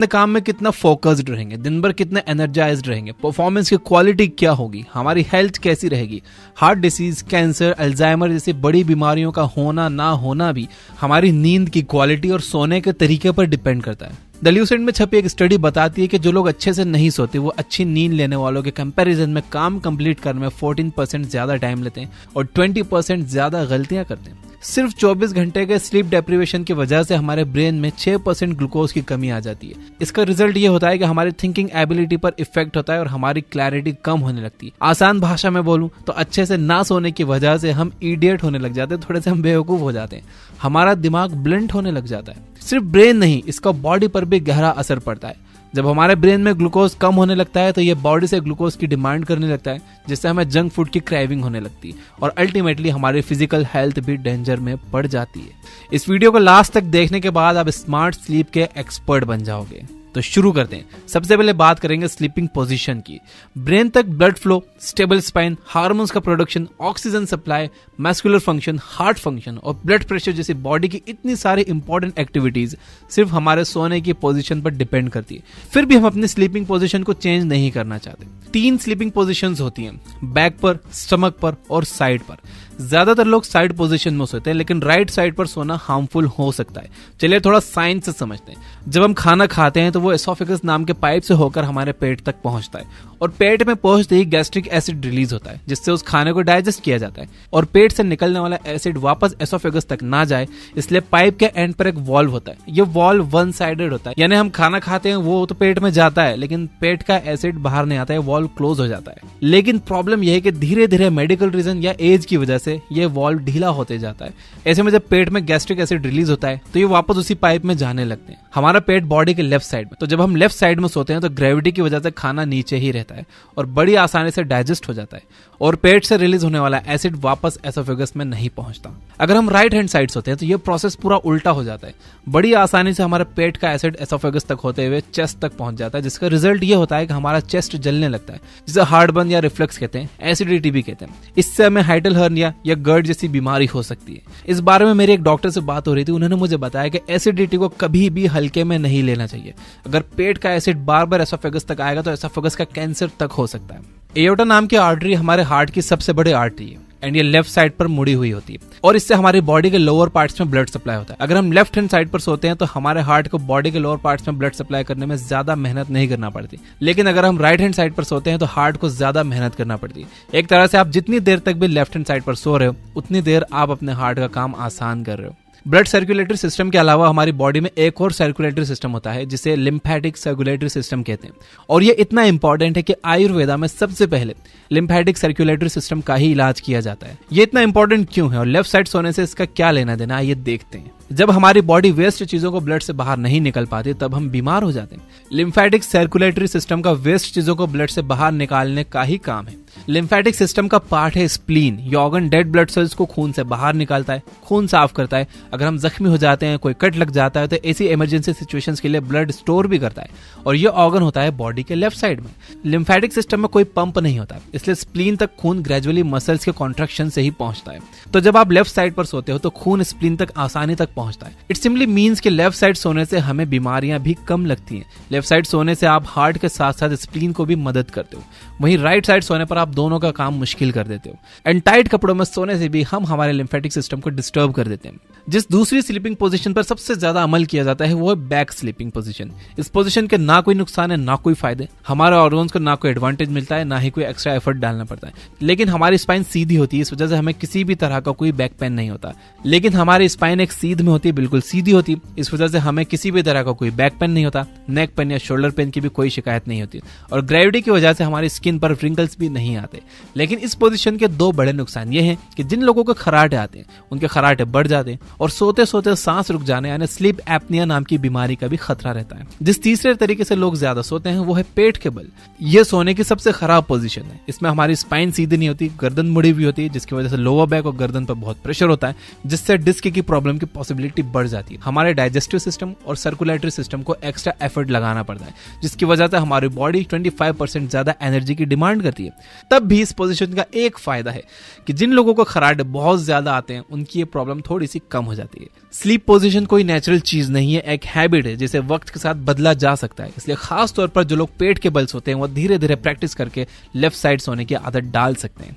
अपने काम में कितना फोकस्ड रहेंगे, दिन भर कितने एनर्जाइज्ड रहेंगे, परफॉर्मेंस की क्वालिटी क्या होगी, हमारी हेल्थ कैसी रहेगी। हार्ट डिसीज, कैंसर, अल्जाइमर जैसी बड़ी बीमारियों का होना ना होना भी हमारी नींद की क्वालिटी और सोने के तरीके पर डिपेंड करता है। द ल्यूसेंट में छपी एक स्टडी बताती है कि जो लोग अच्छे से नहीं सोते वो अच्छी नींद लेने वालों के कंपैरिजन में काम कंप्लीट करने में 14% ज्यादा टाइम लेते हैं और 20% ज्यादा गलतियां करते हैं। सिर्फ 24 घंटे के स्लीप डेप्रिवेशन की वजह से हमारे ब्रेन में 6% ग्लूकोज की कमी आ जाती है। इसका रिजल्ट ये होता है कि हमारी थिंकिंग एबिलिटी पर इफेक्ट होता है और हमारी क्लैरिटी कम होने लगती है। आसान भाषा में बोलूं तो अच्छे से ना सोने की वजह से हम इडियट होने लग जाते हैं, थोड़े से हम बेवकूफ हो जाते हैं, हमारा दिमाग ब्लंट होने लग जाता है। सिर्फ ब्रेन नहीं, इसका बॉडी पर भी गहरा असर पड़ता है। जब हमारे ब्रेन में ग्लूकोज कम होने लगता है तो ये बॉडी से ग्लूकोज की डिमांड करने लगता है, जिससे हमें जंक फूड की क्रेविंग होने लगती है और अल्टीमेटली हमारी फिजिकल हेल्थ भी डेंजर में पड़ जाती है। इस वीडियो को लास्ट तक देखने के बाद आप स्मार्ट स्लीप के एक्सपर्ट बन जाओगे। तो शुरू करते हैं। सबसे पहले बात करेंगे स्लीपिंग पोजीशन की। ब्रेन तक blood flow, stable spine, hormones का production, oxygen supply, muscular function, heart function और ब्लड प्रेशर जैसी बॉडी की इतनी सारी इंपॉर्टेंट एक्टिविटीज सिर्फ हमारे सोने की पोजीशन पर डिपेंड करती है। फिर भी हम अपनी स्लीपिंग पोजीशन को चेंज नहीं करना चाहते। 3 स्लीपिंग पोजीशंस होती हैं, बैक पर, स्टमक पर और साइड पर। ज्यादातर लोग साइड पोजीशन में सोते हैं, लेकिन राइट साइड पर सोना हार्मफुल हो सकता है। चलिए थोड़ा साइंस से समझते हैं। जब हम खाना खाते हैं तो वो एसोफेगस नाम के पाइप से होकर हमारे पेट तक पहुंचता है और पेट में पहुंचते ही गैस्ट्रिक एसिड रिलीज होता है, जिससे उस खाने को डाइजेस्ट किया जाता है और पेट से निकलने वाला एसिड वापस एसोफेगस तक ना जाए, इसलिए पाइप के एंड पर एक वॉल्व होता है। ये वॉल्व वन साइडेड होता है, यानी हम खाना खाते हैं वो तो पेट में जाता है, लेकिन पेट का एसिड बाहर नहीं आता है, वॉल्व क्लोज हो जाता है। लेकिन प्रॉब्लम यह है कि धीरे धीरे मेडिकल रीजन या एज की वजह से ये वॉल्व ढीला होते जाता है। ऐसे में जब पेट में गैस्ट्रिक एसिड रिलीज होता है तो ये वापस उसी पाइप में जाने लगते हैं। हमारा पेट बॉडी के लेफ्ट साइड में, तो जब हम लेफ्ट साइड में सोते हैं तो ग्रेविटी की वजह से खाना नीचे ही रहता है और बड़ी आसानी से डाइजेस्ट हो जाता है और पेट से रिलीज होने वाला एसिड वापस एसोफेगस में नहीं पहुंचता। अगर हम राइट हैंड साइड सोते हैं तो ये प्रोसेस पूरा उल्टा हो जाता है। बड़ी आसानी से हमारे पेट का एसिड एसोफेगस तक होते हुए चेस्ट तक पहुंच जाता है, जिसका रिजल्ट ये होता है कि हमारा चेस्ट जलने लगता है, जिसे हार्टबर्न या रिफ्लक्स कहते हैं, एसिडिटी भी कहते हैं। इससे हमें हाइटल हर्निया या गर्ड जैसी बीमारी हो सकती है। इस बारे में मेरी एक डॉक्टर से बात हो रही थी, उन्होंने मुझे बताया कि एसिडिटी को कभी भी हल्के में नहीं लेना चाहिए। अगर पेट का एसिड बार बार एसोफेगस तक आएगा तो एसोफेगस का कैंसर तक हो सकता है। एओर्टा नाम की आर्टरी हमारे हार्ट की सबसे बड़ी आर्टरी है एंड ये लेफ्ट साइड पर मुड़ी हुई होती है और इससे हमारी बॉडी के लोअर पार्ट्स में ब्लड सप्लाई होता है। अगर हम लेफ्ट हैंड साइड पर सोते हैं तो हमारे हार्ट को बॉडी के लोअर पार्ट्स में ब्लड सप्लाई करने में ज्यादा मेहनत नहीं करना पड़ती, लेकिन अगर हम राइट हैंड साइड पर सोते हैं तो हार्ट को ज्यादा मेहनत करना पड़ती है। एक तरह से आप जितनी देर तक भी लेफ्ट हैंड साइड पर सो रहे हो उतनी देर आप अपने हार्ट का काम आसान कर रहे हो। ब्लड सर्कुलेटरी सिस्टम के अलावा हमारी बॉडी में एक और सर्कुलेटरी सिस्टम होता है जिसे लिम्फेटिक सर्कुलेटरी सिस्टम कहते हैं और ये इतना इंपॉर्टेंट है कि आयुर्वेदा में सबसे पहले लिम्फेटिक सर्कुलेटरी सिस्टम का ही इलाज किया जाता है। ये इतना इंपॉर्टेंट क्यों है और लेफ्ट साइड सोने से इसका क्या लेना देना है, ये देखते हैं। जब हमारी बॉडी वेस्ट चीजों को ब्लड से बाहर नहीं निकल पाती तब हम बीमार हो जाते हैं। लिम्फेटिक सर्कुलेटरी सिस्टम का वेस्ट चीजों को ब्लड से बाहर निकालने का ही काम है। लिम्फेटिक सिस्टम का पार्ट है स्प्लीन। ये ऑर्गन डेड ब्लड सेल्स को खून से बाहर निकालता है, खून साफ करता है। अगर हम जख्मी हो जाते हैं, कोई कट लग जाता है तो ऐसी इमरजेंसी सिचुएशंस के लिए ब्लड स्टोर भी करता है और ये ऑर्गन होता है बॉडी के लेफ्ट साइड में। लिम्फेटिक सिस्टम में कोई पंप नहीं होता, इसलिए स्प्लीन तक खून ग्रेजुअली मसल्स के कॉन्ट्रैक्शन से ही पहुंचता है। तो जब आप लेफ्ट साइड पर सोते हो तो खून स्प्लीन तक आसानी तक पहुंचता है। इट सिंपली मीन्स कि लेफ्ट साइड सोने से हमें बीमारियां भी कम लगती हैं। लेफ्ट साइड सोने से आप हार्ट के साथ साथ स्प्लीन को भी मदद करते हो, वहीं राइट साइड सोने पर आप दोनों का काम मुश्किल कर देते हो। एंड टाइट कपड़ों में सोने से भी हम हमारे लिम्फेटिक सिस्टम को डिस्टर्ब कर देते हैं। जिस दूसरी स्लीपिंग पोजीशन पर सबसे ज्यादा अमल किया जाता है वो है बैक स्लीपिंग पोजीशन। इस पोजीशन के ना कोई नुकसान है ना कोई फायदे। हमारे ऑर्गन्स को ना कोई एडवांटेज मिलता है ना ही कोई एक्स्ट्रा एफर्ट डालना पड़ता है, लेकिन हमारी स्पाइन सीधी होती है, इस वजह से हमें किसी भी तरह का कोई बैक पेन नहीं होता। लेकिन हमारी स्पाइन एक सीध में होती है, बिल्कुल सीधी होती है, इस वजह से हमें किसी भी तरह का कोई बैक पेन नहीं होता, नेक पेन या शोल्डर पेन की भी कोई शिकायत नहीं होती और ग्रेविटी की वजह से हमारी स्किन पर रिंकल्स भी नहीं आते। लेकिन इस पोजीशन के 2 बड़े नुकसान ये हैं कि जिन लोगों को खराटे आते हैं उनके खराटे बढ़ जाते हैं और सोते सोते सांस रुक जाने यानी स्लीप एपनिया नाम की बीमारी का भी खतरा रहता है। जिस तीसरे तरीके से लोग ज्यादा सोते हैं वो है पेट के बल। ये सोने की सबसे खराब पोजीशन है। इसमें हमारी स्पाइन सीधी नहीं होती, गर्दन मुड़ी हुई होती है, जिसकी वजह से लोअर बैक और गर्दन पर बहुत प्रेशर होता है, जिससे डिस्क की प्रॉब्लम की पॉसिबिलिटी रिस्पॉन्सिबिलिटी बढ़ जाती है। हमारे डाइजेस्टिव सिस्टम और सर्कुलेटरी सिस्टम को एक्स्ट्रा एफर्ट लगाना पड़ता है, जिसकी वजह से हमारी बॉडी 25% ज्यादा एनर्जी की डिमांड करती है। तब भी इस पोजीशन का एक फायदा है कि जिन लोगों को खर्राटे बहुत ज्यादा आते हैं उनकी ये प्रॉब्लम थोड़ी सी कम हो जाती है। स्लीप पोजीशन कोई नेचुरल चीज नहीं है, एक हैबिट है जिसे वक्त के साथ बदला जा सकता है। इसलिए खास तौर पर जो लोग पेट के बल सोते हैं वो धीरे धीरे प्रैक्टिस करके लेफ्ट साइड सोने की आदत डाल सकते हैं।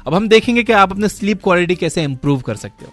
अब हम देखेंगे कि आप अपने स्लीप क्वालिटी कैसे इंप्रूव कर सकते हो।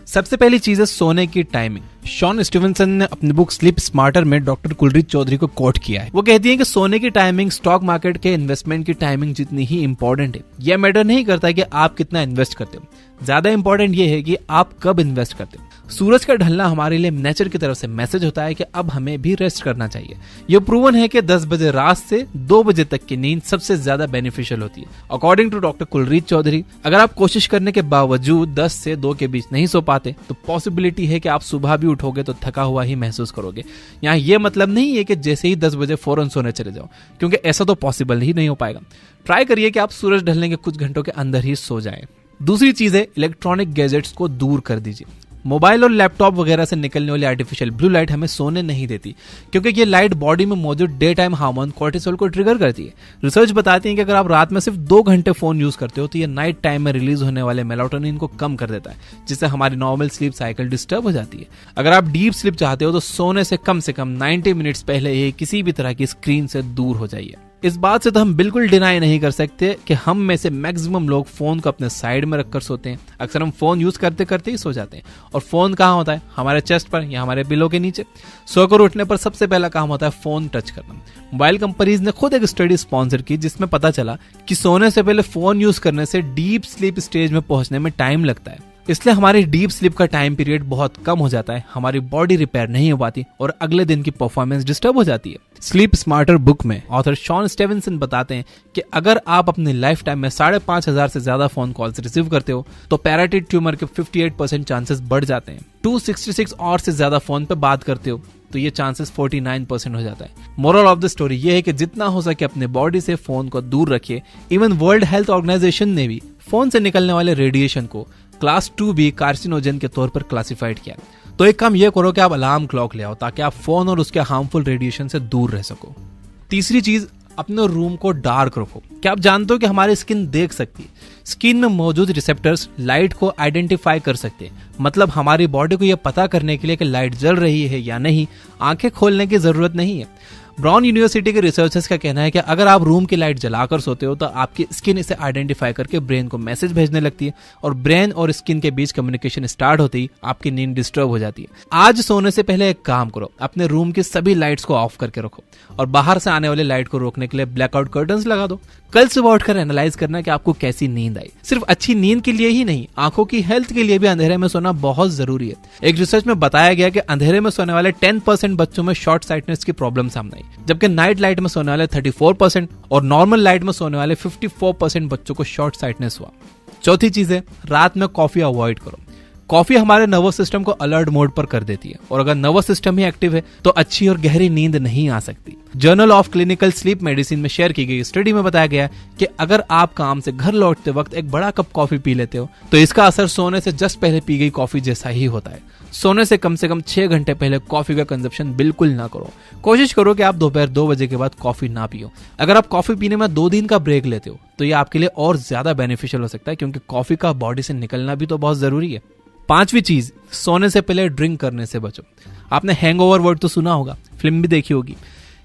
सबसे पहली चीज है सोने की टाइमिंग। शॉन स्टीवनसन ने अपनी बुक स्लीप स्मार्टर में डॉक्टर कुलरीत चौधरी को कोट किया है। वो कहती है कि सोने की टाइमिंग स्टॉक मार्केट के इन्वेस्टमेंट की टाइमिंग जितनी ही इंपॉर्टेंट है। यह मैटर नहीं करता कि आप कितना इन्वेस्ट करते हो, ज्यादा इंपॉर्टेंट ये है कि आप कब इन्वेस्ट करते हो। सूरज का ढलना हमारे लिए नेचर की तरफ से मैसेज होता है कि अब हमें भी रेस्ट करना चाहिए। यह प्रूवन है कि 10 बजे रात से 2 बजे तक की नींद सबसे ज्यादा बेनिफिशियल होती है। According to doctor Kulreet Chaudhary, अगर आप कोशिश करने के बावजूद 10 से 2 के बीच नहीं सो पाते तो पॉसिबिलिटी है कि आप सुबह भी उठोगे तो थका हुआ ही महसूस करोगे। यहाँ ये मतलब नहीं है कि जैसे ही 10 बजे फौरन सोने चले जाओ, क्योंकि ऐसा तो पॉसिबल ही नहीं हो पाएगा। ट्राई करिए कि आप सूरज ढलने के कुछ घंटों के अंदर ही सो जाएं। दूसरी चीज है इलेक्ट्रॉनिक गैजेट्स को दूर कर दीजिए। मोबाइल और लैपटॉप वगैरह से निकलने वाली आर्टिफिशियल ब्लू लाइट हमें सोने नहीं देती, क्योंकि ये लाइट बॉडी में मौजूद डे टाइम हार्मोन कोर्टिसोल को ट्रिगर करती है। रिसर्च बताती है कि अगर आप रात में सिर्फ 2 घंटे फोन यूज करते हो तो ये नाइट टाइम में रिलीज होने वाले मेलाटोनिन को कम कर देता है, जिससे हमारी नॉर्मल स्लीप साइकिल डिस्टर्ब हो जाती है। अगर आप डीप स्लीप चाहते हो तो सोने से कम 90 मिनट्स पहले ही किसी भी तरह की स्क्रीन से दूर हो जाइए। इस बात से तो हम बिल्कुल डिनाई नहीं कर सकते कि हम में से मैक्सिमम लोग फोन को अपने साइड में रखकर सोते हैं। अक्सर हम फोन यूज करते करते ही सो जाते हैं। और फोन कहाँ होता है? हमारे चेस्ट पर या हमारे बिलों के नीचे। सोकर उठने पर सबसे पहला काम होता है फोन टच करना। मोबाइल कंपनीज ने खुद एक स्टडी स्पॉन्सर की जिसमें पता चला कि सोने से पहले फोन यूज करने से डीप स्लीप स्टेज में पहुंचने में टाइम लगता है। इसलिए हमारी डीप स्लीप का टाइम पीरियड बहुत कम हो जाता है, हमारी बॉडी रिपेयर नहीं हो पाती और अगले दिन की परफॉर्मेंस डिस्टर्ब हो जाती है। स्लीप स्मार्टर बुक में ऑथर शॉन स्टीवनसन बताते हैं कि अगर आप अपनी लाइफ टाइम में 5,500 से ज्यादा फोन कॉल्स रिसीव करते हो तो पैराटाइड ट्यूमर के 58% चांसेस बढ़ जाते हैं। 266 और से ज्यादा फोन पे बात करते हो तो ये चांसेस 49% हो जाता है। मोरल ऑफ द स्टोरी ये है कि जितना हो सके अपने बॉडी से फोन को दूर रखिए। इवन वर्ल्ड हेल्थ ऑर्गेनाइजेशन ने भी फोन से निकलने वाले रेडिएशन को क्लास 2B कार्सिनोजन के तौर पर क्लासिफाइड किया। तो एक काम यह करो कि आप अलार्म क्लॉक ले आओ ताकि आप फोन और उसके हार्मफुल रेडिएशन से दूर रह सको। तीसरी चीज, अपने रूम को डार्क रखो। क्या आप जानते हो कि हमारी स्किन देख सकती है? स्किन में मौजूद रिसेप्टर्स लाइट को आइडेंटिफाई कर सकते हैं। मतलब हमारी बॉडी को यह पता करने के लिए कि लाइट जल रही है या नहीं आंखें खोलने की जरूरत नहीं है। ब्राउन यूनिवर्सिटी के रिसर्चर्स का कहना है कि अगर आप रूम की लाइट जलाकर सोते हो तो आपकी स्किन इसे आइडेंटिफाई करके ब्रेन को मैसेज भेजने लगती है और ब्रेन और स्किन के बीच कम्युनिकेशन स्टार्ट होते ही आपकी नींद डिस्टर्ब हो जाती है। आज सोने से पहले एक काम करो, अपने रूम की सभी लाइट्स को ऑफ करके रखो और बाहर से आने वाली लाइट को रोकने के लिए ब्लैकआउट कर्टन्स लगा दो। कल सुबह उठकर एनालाइज करना कि आपको कैसी नींद आई। सिर्फ अच्छी नींद के लिए ही नहीं, आंखों की हेल्थ के लिए भी अंधेरे में सोना बहुत जरूरी है। एक रिसर्च में बताया गया कि अंधेरे में सोने वाले 10% बच्चों में शॉर्ट साइटनेस की प्रॉब्लम सामने आई, जबकि नाइट लाइट में सोने वाले 34% और नॉर्मल लाइट में सोने वाले 54% बच्चों को शॉर्ट साइटनेस हुआ। चौथी चीज है, रात में कॉफी अवॉइड करो। कॉफी हमारे नर्वस सिस्टम को अलर्ट मोड पर कर देती है और अगर नर्वस सिस्टम ही एक्टिव है तो अच्छी और गहरी नींद नहीं आ सकती। Journal of clinical sleep medicine में शेयर की गई स्टडी में बताया गया कि अगर आप काम से घर लौटते वक्त एक बड़ा कप कॉफी पी लेते हो तो इसका असर सोने से जस्ट पहले पी गई कॉफी जैसा ही होता है। सोने से कम 6 घंटे पहले कॉफी का कंजप्शन बिल्कुल ना करो। कोशिश करो कि आप दोपहर 2 बजे के बाद कॉफी ना पियो। अगर आप कॉफी पीने में 2 दिन का ब्रेक लेते हो तो ये आपके लिए और ज्यादा बेनिफिशियल हो सकता है, क्योंकि कॉफी का बॉडी से निकलना भी तो बहुत जरूरी है। पांचवी चीज, सोने से पहले ड्रिंक करने से बचो। आपने हैंगओवर वर्ड तो सुना होगा, फिल्म भी देखी होगी।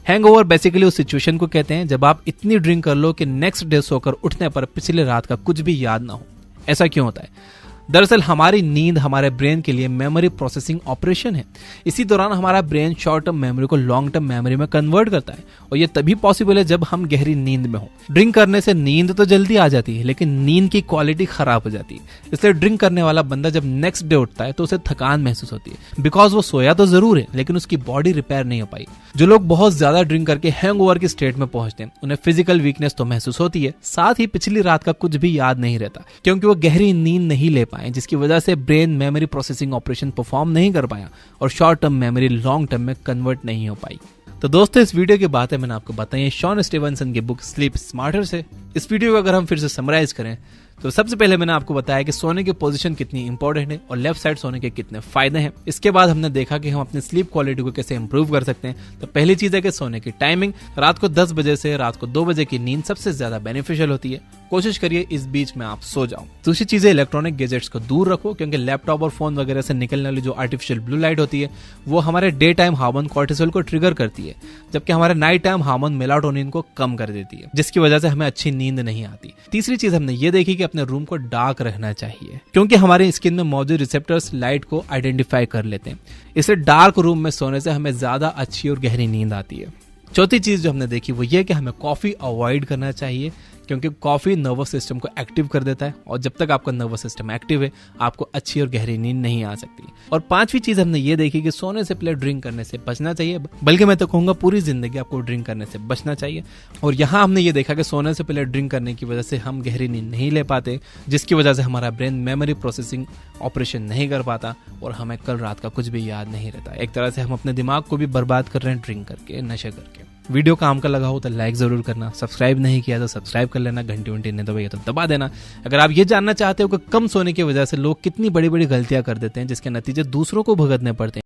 हैंगओवर बेसिकली उस सिचुएशन को कहते हैं जब आप इतनी ड्रिंक कर लो कि नेक्स्ट डे सोकर उठने पर पिछले रात का कुछ भी याद ना हो। ऐसा क्यों होता है? दरअसल हमारी नींद हमारे ब्रेन के लिए मेमोरी प्रोसेसिंग ऑपरेशन है। इसी दौरान हमारा ब्रेन शॉर्ट टर्म मेमोरी को लॉन्ग टर्म मेमोरी में कन्वर्ट करता है और ये तभी पॉसिबल है जब हम गहरी नींद में हो। ड्रिंक करने से नींद तो जल्दी आ जाती है लेकिन नींद की क्वालिटी खराब हो जाती है। इसलिए ड्रिंक करने वाला बंदा जब नेक्स्ट डे उठता है तो उसे थकान महसूस होती है, बिकॉज वो सोया तो जरूर है लेकिन उसकी बॉडी रिपेयर नहीं हो पाई। जो लोग बहुत ज्यादा ड्रिंक करके हैंगओवर की स्टेट में पहुंचते हैं उन्हें फिजिकल वीकनेस तो महसूस होती है, साथ ही पिछली रात का कुछ भी याद नहीं रहता, क्योंकि वो गहरी नींद नहीं ले पाए, जिसकी वजह से brain memory processing operation perform नहीं कर पाया और short term memory long term में कन्वर्ट नहीं हो पाई। तो दोस्तों, इस वीडियो की बातें मैंने आपको बताई है शॉन स्टीवनसन की बुक स्लीप स्मार्टर से। इस वीडियो को अगर हम फिर से समराइज करें तो सबसे पहले मैंने आपको बताया कि सोने की पोजीशन कितनी इंपॉर्टेंट है और लेफ्ट साइड सोने के कितने फायदे हैं। इसके बाद हमने देखा कि हम अपनी स्लीप क्वालिटी को कैसे इंप्रूव कर सकते हैं। तो पहली चीज है कि सोने की टाइमिंग, रात को 10 बजे से रात को 2 बजे की नींद सबसे ज्यादा बेनिफिशियल होती है। कोशिश करिए इस बीच में आप सो जाओ। दूसरी चीज है इलेक्ट्रॉनिक गैजेट्स को दूर रखो, क्योंकि लैपटॉप और फोन वगैरह से निकलने वाली जो आर्टिफिशियल ब्लू लाइट होती है वो हमारे डे टाइम हार्मोन कॉर्टिसोल को ट्रिगर करती है, जबकि हमारे नाइट टाइम हार्मोन मेलाटोनिन को कम कर देती है, जिसकी वजह से हमें अच्छी नींद नहीं आती। तीसरी चीज हमने ये देखी कि अपने रूम को डार्क रखना चाहिए, क्योंकि हमारे स्किन में मौजूद रिसेप्टर्स लाइट को आइडेंटिफाई कर लेते हैं। इससे डार्क रूम में सोने से हमें ज्यादा अच्छी और गहरी नींद आती है। चौथी चीज जो हमने देखी वो ये कि हमें कॉफी अवॉइड करना चाहिए, क्योंकि कॉफी नर्वस सिस्टम को एक्टिव कर देता है और जब तक आपका नर्वस सिस्टम एक्टिव है आपको अच्छी और गहरी नींद नहीं आ सकती। और पांचवी चीज हमने ये देखी कि सोने से पहले ड्रिंक करने से बचना चाहिए, बल्कि मैं तो कहूंगा पूरी जिंदगी आपको ड्रिंक करने से बचना चाहिए। और यहाँ हमने ये देखा कि सोने से पहले ड्रिंक करने की वजह से हम गहरी नींद नहीं ले पाते, जिसकी वजह से हमारा ब्रेन मेमोरी प्रोसेसिंग ऑपरेशन नहीं कर पाता और हमें कल रात का कुछ भी याद नहीं रहता। एक तरह से हम अपने दिमाग को भी बर्बाद कर रहे हैं ड्रिंक करके, नशे करके। वीडियो काम का लगा हो तो लाइक जरूर करना, सब्सक्राइब नहीं किया तो सब्सक्राइब कर लेना, घंटी वंटी नहीं दबाई तो दबा देना। अगर आप ये जानना चाहते हो कि कम सोने की वजह से लोग कितनी बड़ी बड़ी गलतियां कर देते हैं जिसके नतीजे दूसरों को भुगतने पड़ते हैं,